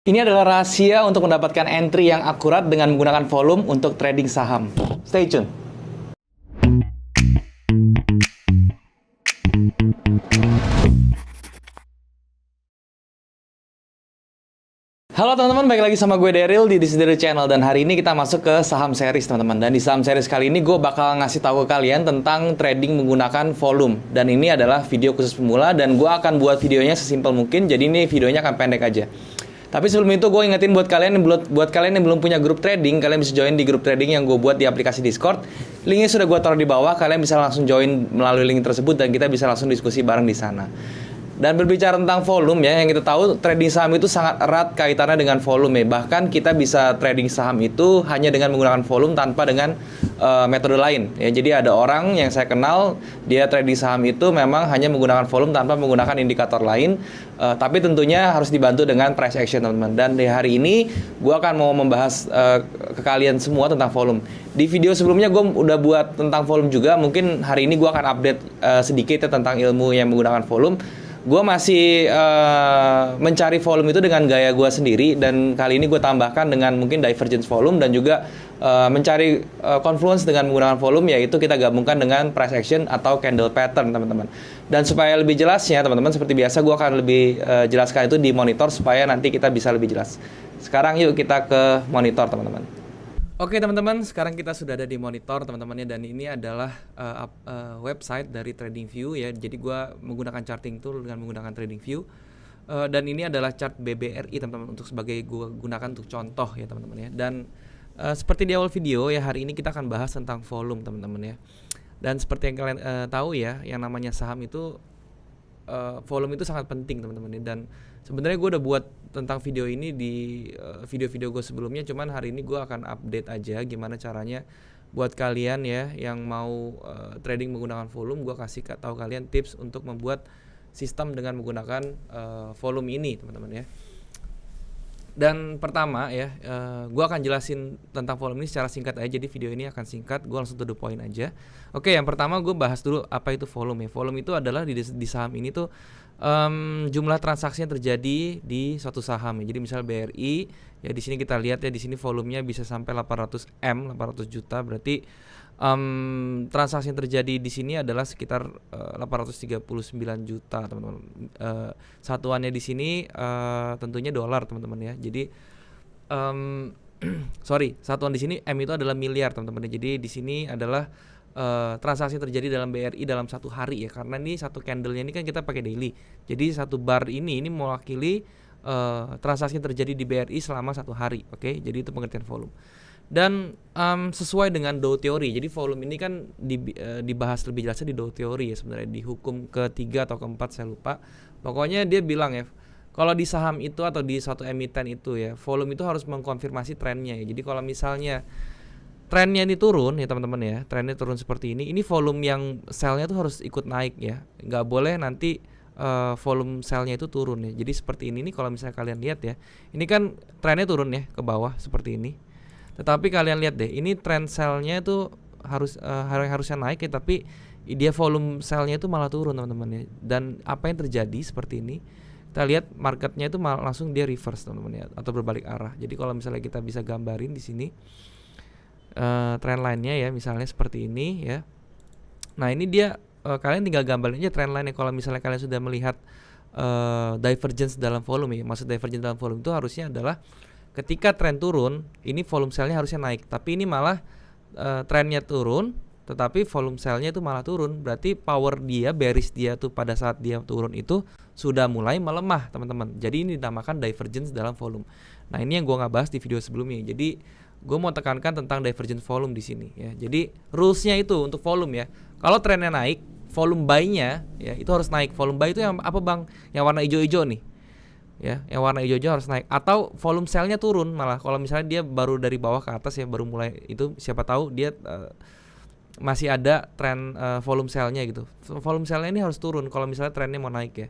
Ini adalah rahasia untuk mendapatkan entry yang akurat dengan menggunakan volume untuk trading saham. Stay tune. Halo teman-teman, balik lagi sama gue Daryl di This Is Daryl Channel. Dan hari ini kita masuk ke saham series teman-teman. Dan di saham series kali ini gue bakal ngasih tahu ke kalian tentang trading menggunakan volume. Dan ini adalah video khusus pemula dan gue akan buat videonya sesimpel mungkin. Jadi ini videonya akan pendek aja. Tapi sebelum itu gue ingetin buat kalian yang belum punya grup trading, kalian bisa join di grup trading yang gue buat di aplikasi Discord. Linknya sudah gue taruh di bawah, kalian bisa langsung join melalui link tersebut dan kita bisa langsung diskusi bareng di sana. Dan berbicara tentang volume ya, yang kita tahu trading saham itu sangat erat kaitannya dengan volume ya. Bahkan kita bisa trading saham itu hanya dengan menggunakan volume tanpa dengan metode lain ya. Jadi ada orang yang saya kenal, dia trading saham itu memang hanya menggunakan volume tanpa menggunakan indikator lain. Tapi tentunya harus dibantu dengan price action teman-teman. Dan di hari ini gue akan mau membahas ke kalian semua tentang volume. Di video sebelumnya gue udah buat tentang volume juga. Mungkin hari ini gue akan update sedikit ya tentang ilmu yang menggunakan volume. Gue masih mencari volume itu dengan gaya gue sendiri. Dan kali ini gue tambahkan dengan mungkin divergence volume dan juga mencari confluence dengan menggunakan volume, yaitu kita gabungkan dengan price action atau candle pattern teman-teman. Dan supaya lebih jelasnya teman-teman, seperti biasa gue akan lebih jelaskan itu di monitor supaya nanti kita bisa lebih jelas. Sekarang yuk kita ke monitor teman-teman. Oke teman-teman, sekarang kita sudah ada di monitor teman-temannya, dan ini adalah website dari TradingView ya. Jadi gua menggunakan charting tool dengan menggunakan TradingView, dan ini adalah chart BBRI teman-teman, untuk sebagai gua gunakan untuk contoh ya teman-teman ya. Dan seperti di awal video ya, hari ini kita akan bahas tentang volume teman-teman ya. Dan seperti yang kalian tahu ya, yang namanya saham itu volume itu sangat penting teman-teman ya. Dan sebenarnya gue udah buat tentang video ini di video-video gue sebelumnya, cuman hari ini gue akan update aja gimana caranya buat kalian ya yang mau trading menggunakan volume. Gue kasih tahu kalian tips untuk membuat sistem dengan menggunakan volume ini teman-teman ya. Dan pertama ya, gue akan jelasin tentang volume ini secara singkat aja. Jadi video ini akan singkat, gue langsung to the point aja. Oke, yang pertama gue bahas dulu apa itu volume ya. Volume itu adalah di saham ini tuh jumlah transaksi yang terjadi di suatu saham ya. Jadi misal BRI ya, di sini kita lihat ya, di sini volumenya bisa sampai 800 juta. Berarti transaksi yang terjadi di sini adalah sekitar 839 juta teman-teman. Satuannya di sini tentunya dolar teman-teman ya. Jadi satuan di sini M itu adalah miliar teman-teman. Jadi di sini adalah transaksi yang terjadi dalam BRI dalam satu hari ya. Karena ini satu candlenya ini kan kita pakai daily. Jadi satu bar ini mewakili transaksi yang terjadi di BRI selama satu hari. Oke, jadi itu pengertian volume. Dan sesuai dengan Dow Theory, jadi volume ini kan dibahas lebih jelasnya di Dow Theory ya, sebenarnya di hukum ketiga atau keempat saya lupa. Pokoknya dia bilang ya, kalau di saham itu atau di suatu emiten itu ya, volume itu harus mengkonfirmasi trennya ya. Jadi kalau misalnya trennya ini turun ya teman-teman ya, trennya turun seperti ini volume yang sell-nya tuh harus ikut naik ya. Nggak boleh nanti volume sell-nya itu turun ya. Jadi seperti ini nih, kalau misalnya kalian lihat ya, ini kan trennya turun ya ke bawah seperti ini. Tetapi kalian lihat deh, ini trend sell-nya itu harusnya naik ya, tapi dia volume sell-nya itu malah turun teman-teman ya. Dan apa yang terjadi seperti ini, kita lihat marketnya itu malah langsung dia reverse teman-teman ya, atau berbalik arah. Jadi kalau misalnya kita bisa gambarin di sini trend line-nya ya, misalnya seperti ini ya. Nah ini dia, kalian tinggal gambarin aja trend line-nya. Kalau misalnya kalian sudah melihat divergence dalam volume ya, maksud divergence dalam volume itu harusnya adalah ketika tren turun, ini volume sell-nya harusnya naik, tapi ini malah trennya turun, tetapi volume sell-nya itu malah turun. Berarti power dia, bearish dia tuh pada saat dia turun itu sudah mulai melemah teman-teman. Jadi ini dinamakan divergence dalam volume. Nah ini yang gue nggak bahas di video sebelumnya. Jadi gue mau tekankan tentang divergence volume di sini ya. Jadi rules-nya itu untuk volume ya, kalau trennya naik, volume buy-nya ya itu harus naik. Volume buy itu yang apa bang? Yang warna hijau-hijau nih ya, yang warna hijau-hijau harus naik. Atau volume sell-nya turun malah, kalau misalnya dia baru dari bawah ke atas ya, baru mulai itu, siapa tahu dia masih ada tren volume sell-nya gitu. Volume sell-nya ini harus turun kalau misalnya trennya mau naik ya.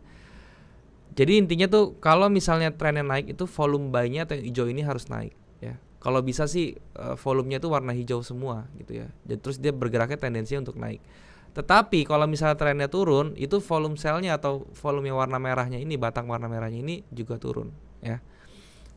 Jadi intinya tuh, kalau misalnya trennya naik itu volume buy-nya atau yang hijau ini harus naik ya. Kalau bisa sih volumenya tuh warna hijau semua gitu ya. Jadi terus dia bergeraknya tendensinya untuk naik. Tetapi kalau misalnya trennya turun, itu volume sell-nya atau volume yang warna merahnya ini, batang warna merahnya ini juga turun ya.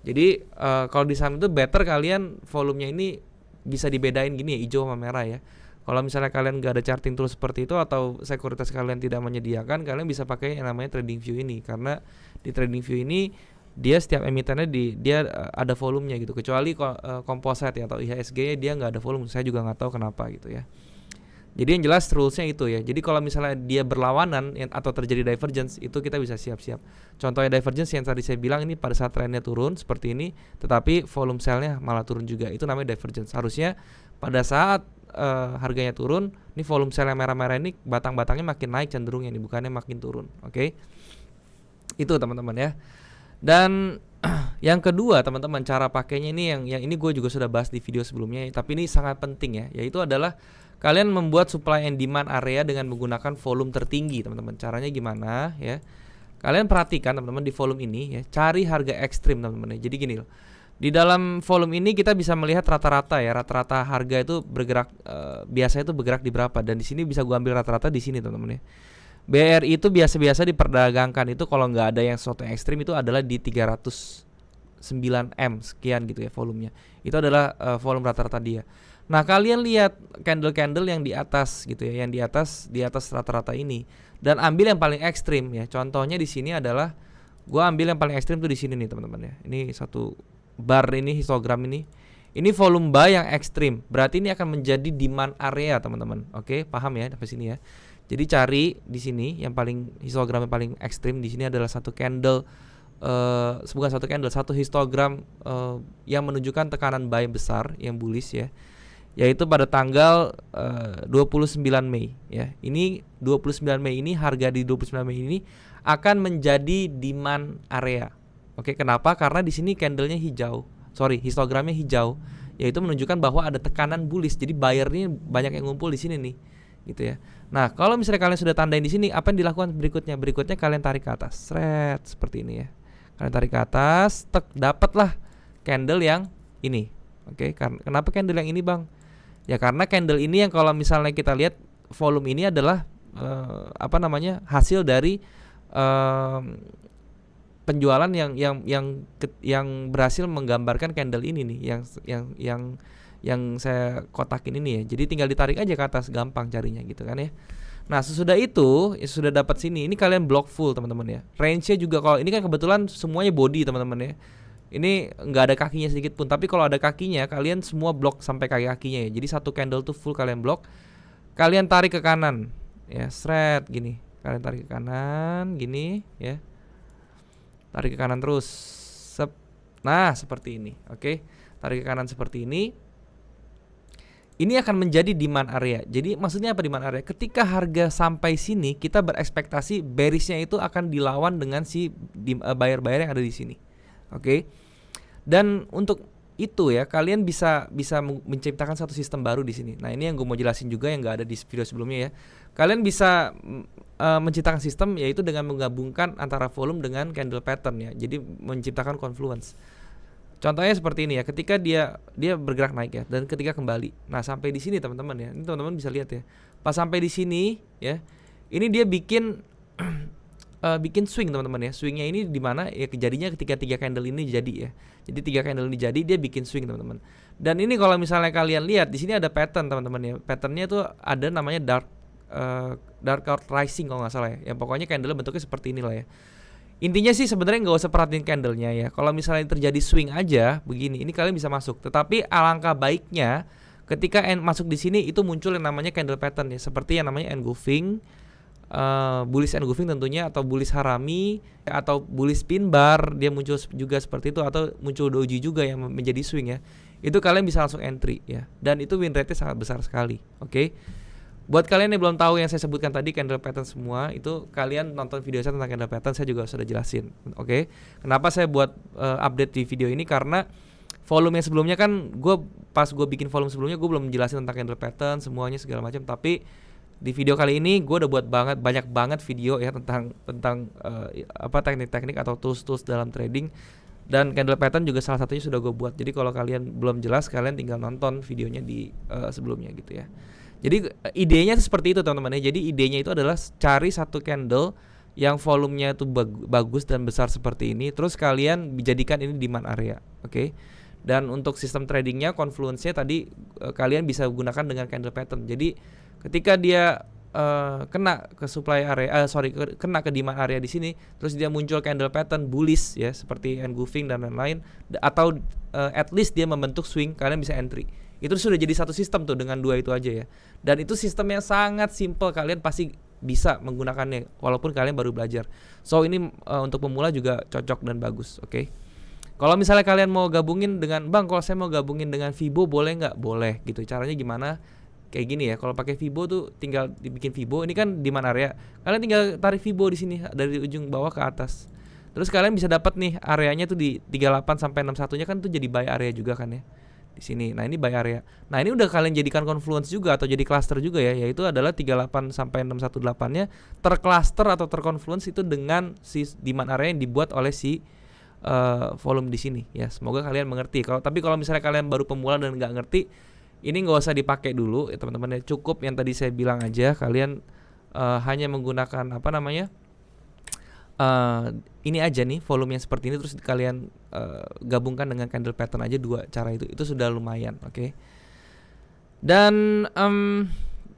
Jadi kalau di saham itu better kalian volumenya ini bisa dibedain gini ya, hijau sama merah ya. Kalau misalnya kalian nggak ada charting tool seperti itu atau sekuritas kalian tidak menyediakan, kalian bisa pakai yang namanya TradingView ini, karena di TradingView ini dia setiap emitennya dia ada volumenya gitu. Kecuali composite ya, atau IHSG dia nggak ada volume. Saya juga nggak tahu kenapa gitu ya. Jadi yang jelas rulesnya itu ya. Jadi kalau misalnya dia berlawanan atau terjadi divergence, itu kita bisa siap-siap. Contohnya divergence yang tadi saya bilang ini pada saat trennya turun seperti ini, tetapi volume sell-nya malah turun juga. Itu namanya divergence. Harusnya pada saat harganya turun, ini volume sell yang merah-merah ini batang-batangnya makin naik cenderungnya nih, bukannya makin turun. Oke. Itu teman-teman ya. Dan yang kedua teman-teman, cara pakainya ini yang ini gue juga sudah bahas di video sebelumnya, tapi ini sangat penting ya, yaitu adalah kalian membuat supply and demand area dengan menggunakan volume tertinggi teman-teman. Caranya gimana ya? Kalian perhatikan teman-teman di volume ini ya, cari harga ekstrim teman-teman ya. Jadi gini loh. Di dalam volume ini kita bisa melihat rata-rata ya, rata-rata harga itu bergerak biasanya itu bergerak di berapa, dan di sini bisa gua ambil rata-rata di sini teman-teman ya. BRI itu biasa-biasa diperdagangkan itu kalau nggak ada yang sesuatu yang ekstrim itu adalah di 309M sekian gitu ya volumenya. Itu adalah volume rata-rata dia. Nah, kalian lihat candle-candle yang di atas gitu ya, yang di atas rata-rata ini, dan ambil yang paling ekstrim ya. Contohnya di sini adalah gua ambil yang paling ekstrim tuh di sini nih teman-teman ya. Ini satu bar ini, histogram ini. Ini volume buy yang ekstrim. Berarti ini akan menjadi demand area, teman-teman. Oke, paham ya sampai sini ya. Jadi cari di sini yang paling histogram yang paling ekstrim di sini adalah satu candle bukan satu candle, satu histogram yang menunjukkan tekanan buy besar yang bullish ya. Yaitu pada tanggal 29 Mei ya. Ini 29 Mei ini, harga di 29 Mei ini akan menjadi demand area. Oke, kenapa? Karena di sini candlenya hijau. Histogramnya hijau, yaitu menunjukkan bahwa ada tekanan bullish. Jadi buyernya banyak yang ngumpul di sini nih, gitu ya. Nah, kalau misalnya kalian sudah tandain di sini, apa yang dilakukan berikutnya? Berikutnya kalian tarik ke atas, seperti ini ya. Kalian tarik ke atas, dapatlah candle yang ini. Oke, kenapa candle yang ini, Bang? Ya karena candle ini yang kalau misalnya kita lihat volume ini adalah hasil dari penjualan yang berhasil menggambarkan candle ini nih, yang saya kotakin ini ya. Jadi tinggal ditarik aja ke atas, gampang carinya gitu kan ya. Nah, sesudah itu ya, sudah dapat sini, ini kalian block full teman-teman ya. Range-nya juga, kalau ini kan kebetulan semuanya body teman-teman ya. Ini nggak ada kakinya sedikit pun, tapi kalau ada kakinya kalian semua blok sampai kaki-kakinya ya. Jadi satu candle tuh full kalian blok. Kalian tarik ke kanan ya, gini. Kalian tarik ke kanan gini ya. Tarik ke kanan terus. Nah, seperti ini. Oke. Tarik ke kanan seperti ini. Ini akan menjadi demand area. Jadi maksudnya apa demand area? Ketika harga sampai sini, kita berekspektasi bearishnya itu akan dilawan dengan si buyer-buyer yang ada di sini. Oke. Dan untuk itu ya, kalian bisa menciptakan satu sistem baru di sini. Nah, ini yang gue mau jelasin juga yang nggak ada di video sebelumnya ya. Kalian bisa menciptakan sistem yaitu dengan menggabungkan antara volume dengan candle pattern ya. Jadi menciptakan confluence. Contohnya seperti ini ya, ketika dia bergerak naik ya, dan ketika kembali. Nah, sampai di sini teman-teman ya. Ini teman-teman bisa lihat ya. Pas sampai di sini ya, ini dia bikin swing teman-teman ya. Swingnya ini di mana ya, kejadiannya ketika 3 candle ini jadi ya. Jadi 3 candle ini jadi, dia bikin swing teman-teman. Dan ini kalau misalnya kalian lihat di sini ada pattern teman-teman ya. Patternnya tuh ada namanya dark out rising kalau nggak salah ya. Yang pokoknya candle bentuknya seperti inilah ya. Intinya sih sebenarnya nggak usah perhatiin candlenya ya. Kalau misalnya terjadi swing aja begini, ini kalian bisa masuk. Tetapi alangkah baiknya ketika masuk di sini itu muncul yang namanya candle pattern ya, seperti yang namanya engulfing, bullish engulfing tentunya, atau bullish harami, atau bullish pin bar, dia muncul juga seperti itu, atau muncul doji juga yang menjadi swing ya. Itu kalian bisa langsung entry ya. Dan itu win rate-nya sangat besar sekali. Oke. Buat kalian yang belum tahu yang saya sebutkan tadi candle pattern semua, itu kalian nonton video saya tentang candle pattern, saya juga sudah jelasin. Oke. Kenapa saya buat update di video ini? Karena volume yang sebelumnya kan pas gue bikin volume sebelumnya gue belum menjelasin tentang candle pattern semuanya segala macam, tapi di video kali ini gue udah buat banyak banget video ya tentang teknik-teknik atau tools-tools dalam trading, dan candle pattern juga salah satunya sudah gue buat. Jadi kalau kalian belum jelas, kalian tinggal nonton videonya di sebelumnya gitu ya. Jadi idenya itu seperti itu teman-teman ya. Jadi idenya itu adalah cari satu candle yang volumenya itu bagus dan besar seperti ini, terus kalian jadikan ini demand area, oke? Dan untuk sistem tradingnya, confluence-nya tadi kalian bisa gunakan dengan candle pattern. Jadi ketika dia kena ke supply area, kena ke demand area di sini, terus dia muncul candle pattern bullish ya, seperti engulfing dan lain-lain, atau at least dia membentuk swing, kalian bisa entry. Itu sudah jadi satu sistem tuh dengan dua itu aja ya. Dan itu sistemnya sangat simple, kalian pasti bisa menggunakannya walaupun kalian baru belajar. So ini untuk pemula juga cocok dan bagus, oke? Kalau misalnya kalian mau gabungin dengan Bang, kalau saya mau gabungin dengan Fibo boleh nggak? Boleh gitu. Caranya gimana? Kayak gini ya. Kalau pakai Fibo tuh tinggal dibikin Fibo. Ini kan demand area. Kalian tinggal tarik Fibo di sini dari ujung bawah ke atas. Terus kalian bisa dapat nih areanya tuh di 38 sampai 61-nya kan tuh jadi buy area juga kan ya. Di sini. Nah, ini buy area. Nah, ini udah kalian jadikan confluence juga atau jadi cluster juga ya, yaitu adalah 38 sampai 618-nya tercluster atau terconfluence itu dengan si demand area yang dibuat oleh si volume di sini ya. Semoga kalian mengerti. Tapi kalau misalnya kalian baru pemula dan nggak ngerti, ini nggak usah dipakai dulu ya teman-teman ya. Cukup yang tadi saya bilang aja, kalian hanya menggunakan apa namanya, ini aja nih volume yang seperti ini, terus kalian gabungkan dengan candle pattern aja, dua cara itu sudah lumayan, oke? Dan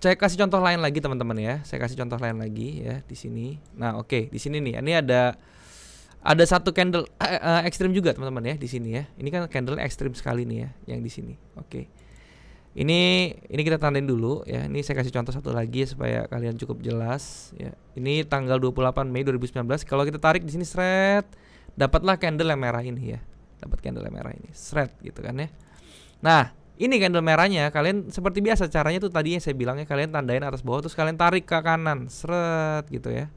saya kasih contoh lain lagi teman-teman ya. Saya kasih contoh lain lagi ya di sini. Nah, oke, di sini nih. Ini ada satu candle ekstrim juga teman-teman ya di sini ya. Ini kan candle ekstrim sekali nih ya yang di sini. Oke. Ini kita tandain dulu ya. Ini saya kasih contoh satu lagi supaya kalian cukup jelas ya. Ini tanggal 28 Mei 2019. Kalau kita tarik di sini seret, dapatlah candle yang merah ini ya. Dapat candle yang merah ini. Seret gitu kan ya. Nah, ini candle merahnya, kalian seperti biasa caranya tuh tadi yang saya bilangnya, kalian tandain atas bawah terus kalian tarik ke kanan, seret gitu ya.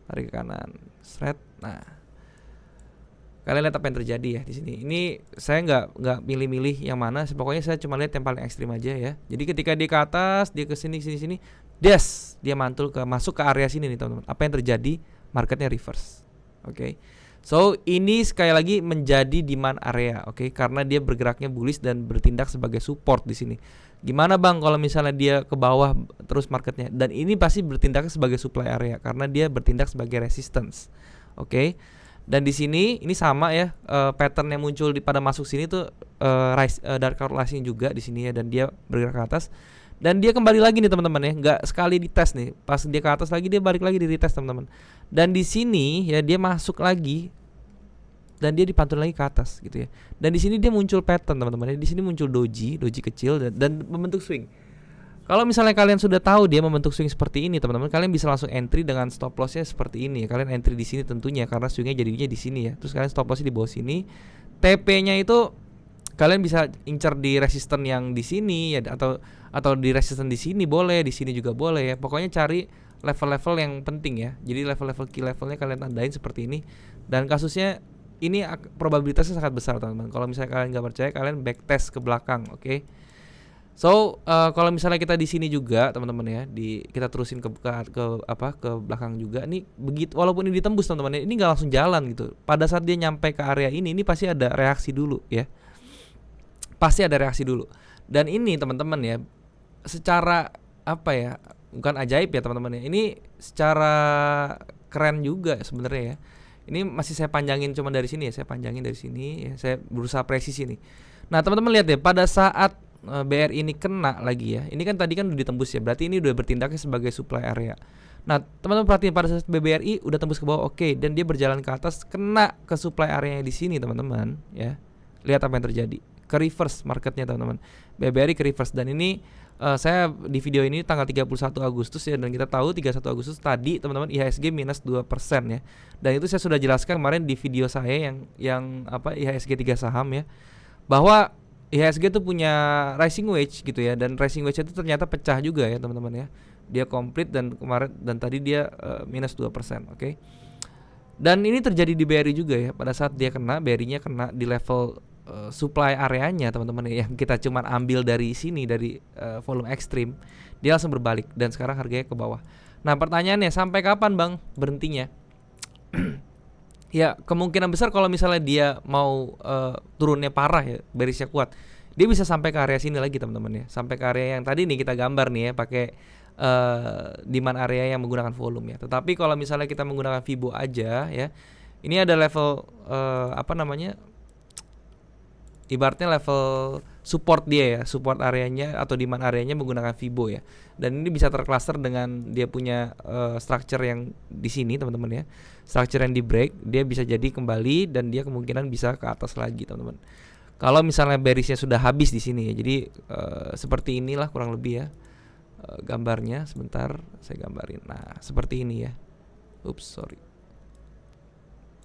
Tarik ke kanan, seret. Nah, kalian lihat apa yang terjadi ya di sini. Ini saya nggak milih-milih yang mana, pokoknya saya cuma lihat yang paling ekstrim aja ya. Jadi ketika dia ke atas, dia ke sini, dia masuk ke area sini nih teman-teman. Apa yang terjadi? Marketnya reverse. Oke. So ini sekali lagi menjadi demand area, oke? Karena dia bergeraknya bullish dan bertindak sebagai support di sini. Gimana Bang kalau misalnya dia ke bawah terus marketnya? Dan ini pasti bertindak sebagai supply area karena dia bertindak sebagai resistance, oke? Dan di sini ini sama ya, pattern yang muncul pada masuk sini tuh dark correlation juga di sini ya, dan dia bergerak ke atas. Dan dia kembali lagi nih teman-teman ya, nggak sekali dites nih, pas dia ke atas lagi dia balik lagi di retest teman-teman. Dan di sini ya dia masuk lagi dan dia dipantun lagi ke atas gitu ya. Dan di sini dia muncul pattern teman-teman ya, di sini muncul doji kecil dan membentuk swing. Kalau misalnya kalian sudah tahu dia membentuk swing seperti ini teman-teman, kalian bisa langsung entry dengan stop lossnya seperti ini. Kalian entry di sini tentunya karena swingnya jadinya di sini ya. Terus kalian stop lossnya di bawah sini. TP-nya itu kalian bisa incer di resisten yang di sini ya, atau di resisten di sini boleh, di sini juga boleh ya. Pokoknya cari level-level yang penting ya. Jadi level-level key levelnya kalian tandain seperti ini. Dan kasusnya ini probabilitasnya sangat besar teman-teman. Kalau misalnya kalian nggak percaya, kalian backtest ke belakang, oke? So kalau misalnya kita di sini juga teman-teman ya, kita terusin ke belakang juga. Ini begitu, walaupun ini ditembus teman-teman, ini nggak langsung jalan gitu. Pada saat dia nyampe ke area ini pasti ada reaksi dulu ya. Pasti ada reaksi dulu. Dan ini teman-teman ya, secara apa ya? Bukan ajaib ya teman-teman ya. Ini secara keren juga sebenarnya ya. Ini masih saya panjangin cuma dari sini ya. Saya panjangin dari sini ya. Saya berusaha presisi nih. Nah, teman-teman lihat deh, pada saat BRI ini kena lagi ya. Ini kan tadi kan udah ditembus ya. Berarti ini udah bertindaknya sebagai supply area. Nah, teman-teman perhatiin pada saat BBRI udah tembus ke bawah, oke, dan dia berjalan ke atas, kena ke supply area di sini teman-teman ya. Lihat apa yang terjadi. Ke reverse marketnya teman-teman. BBRI ke reverse, dan ini saya di video ini tanggal 31 Agustus ya, dan kita tahu 31 Agustus tadi teman-teman IHSG minus 2% ya. Dan itu saya sudah jelaskan kemarin di video saya yang IHSG 3 saham ya, bahwa IHSG itu punya rising wedge gitu ya, dan rising wedge itu ternyata pecah juga ya teman-teman ya. Dia komplit dan tadi dia minus 2%, oke? Dan ini terjadi di BRI juga ya, pada saat dia kena, BRI-nya kena di level supply areanya teman-teman ya, yang kita cuman ambil dari sini, dari volume ekstrim, dia langsung berbalik dan sekarang harganya ke bawah. Nah, pertanyaannya sampai kapan Bang berhentinya? Ya, kemungkinan besar kalau misalnya dia mau turunnya parah ya, bearish-nya kuat, dia bisa sampai ke area sini lagi teman-teman ya, sampai ke area yang tadi nih kita gambar nih ya, pakai demand area yang menggunakan volume ya. Tetapi kalau misalnya kita menggunakan Fibo aja ya, ini ada level ibaratnya level support dia ya, support areanya atau demand areanya menggunakan Fibo ya. Dan ini bisa tercluster dengan dia punya structure yang di sini teman-teman ya. Structure yang di break, dia bisa jadi kembali dan dia kemungkinan bisa ke atas lagi teman-teman. Kalau misalnya bearishnya sudah habis di sini ya. Jadi seperti inilah kurang lebih ya. Gambarnya sebentar saya gambarin. Nah, seperti ini ya.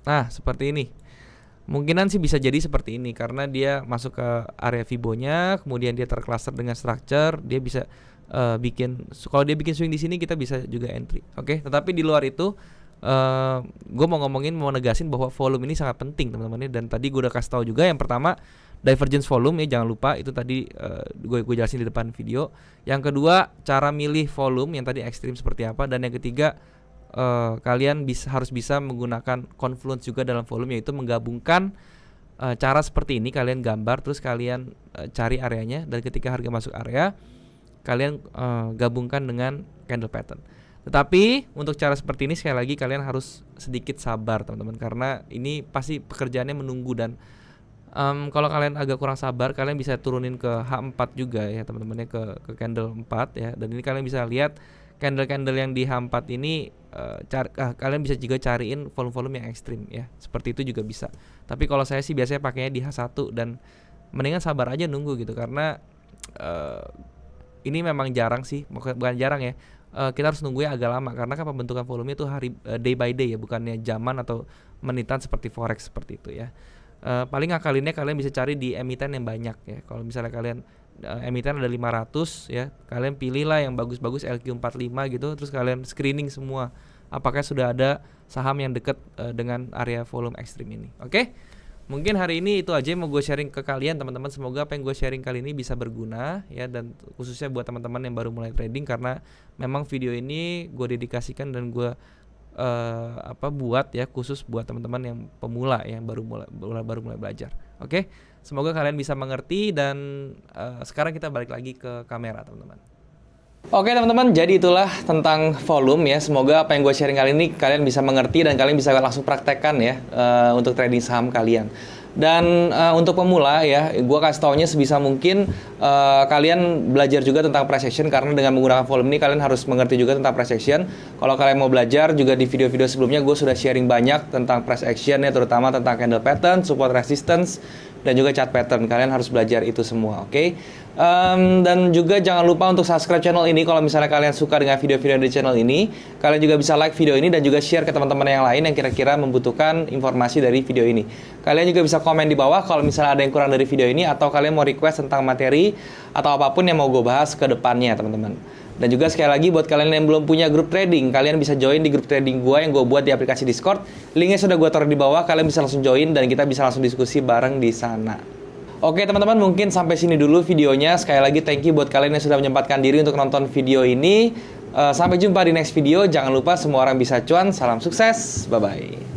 Nah, seperti ini. Mungkinan sih bisa jadi seperti ini karena dia masuk ke area Fibonya, kemudian dia tercluster dengan structure, dia bisa kalau dia bikin swing di sini kita bisa juga entry. Oke, tetapi di luar itu gue mau negasin bahwa volume ini sangat penting teman-teman. Dan tadi gue udah kasih tahu juga yang pertama divergence volume ya, jangan lupa itu tadi gue jelasin di depan video. Yang kedua cara milih volume yang tadi ekstrim seperti apa, dan yang ketiga kalian harus bisa menggunakan confluence juga dalam volume, yaitu menggabungkan cara seperti ini, kalian gambar terus kalian cari areanya, dan ketika harga masuk area kalian gabungkan dengan candle pattern. Tetapi untuk cara seperti ini sekali lagi kalian harus sedikit sabar teman-teman, karena ini pasti pekerjaannya menunggu. Dan kalau kalian agak kurang sabar, kalian bisa turunin ke H4 juga ya teman-teman ya, ke candle 4 ya. Dan ini kalian bisa lihat candle-candle yang di H4 ini kalian bisa juga cariin volume-volume yang ekstrim ya. Seperti itu juga bisa. Tapi kalau saya sih biasanya pakainya di H1, dan mendingan sabar aja nunggu gitu, karena ini memang jarang sih, bukan jarang ya. Kita harus nunggunya agak lama karena kan pembentukan volume itu day by day ya, bukannya jaman atau menitan seperti forex seperti itu ya. Paling ngakalinnya kalian bisa cari di emiten yang banyak ya. Kalau misalnya kalian emiten ada 500 ya, kalian pilihlah yang bagus-bagus LQ45 gitu, terus kalian screening semua apakah sudah ada saham yang dekat dengan area volume ekstrim ini. Oke? Mungkin hari ini itu aja yang mau gue sharing ke kalian teman-teman. Semoga apa yang gue sharing kali ini bisa berguna ya, dan khususnya buat teman-teman yang baru mulai trading, karena memang video ini gue dedikasikan dan gue buat ya khusus buat teman-teman yang pemula yang baru mulai belajar. Oke? Semoga kalian bisa mengerti, dan sekarang kita balik lagi ke kamera teman-teman. Oke teman-teman, jadi itulah tentang volume ya. Semoga apa yang gue sharing kali ini kalian bisa mengerti dan kalian bisa langsung praktekkan ya untuk trading saham kalian. Dan untuk pemula ya, gue kasih taunya sebisa mungkin kalian belajar juga tentang price action, karena dengan menggunakan volume ini kalian harus mengerti juga tentang price action. Kalau kalian mau belajar juga di video-video sebelumnya gue sudah sharing banyak tentang price action ya, terutama tentang candle pattern, support resistance, dan juga chart pattern. Kalian harus belajar itu semua, oke? Dan juga jangan lupa untuk subscribe channel ini kalau misalnya kalian suka dengan video-video di channel ini. Kalian juga bisa like video ini dan juga share ke teman-teman yang lain yang kira-kira membutuhkan informasi dari video ini. Kalian juga bisa komen di bawah kalau misalnya ada yang kurang dari video ini, atau kalian mau request tentang materi atau apapun yang mau gue bahas ke depannya teman-teman. Dan juga sekali lagi buat kalian yang belum punya grup trading, kalian bisa join di grup trading gue yang gue buat di aplikasi Discord. Linknya sudah gue taruh di bawah, kalian bisa langsung join dan kita bisa langsung diskusi bareng di sana. Oke teman-teman, mungkin sampai sini dulu videonya. Sekali lagi thank you buat kalian yang sudah menyempatkan diri untuk nonton video ini. Sampai jumpa di next video. Jangan lupa semua orang bisa cuan. Salam sukses. Bye-bye.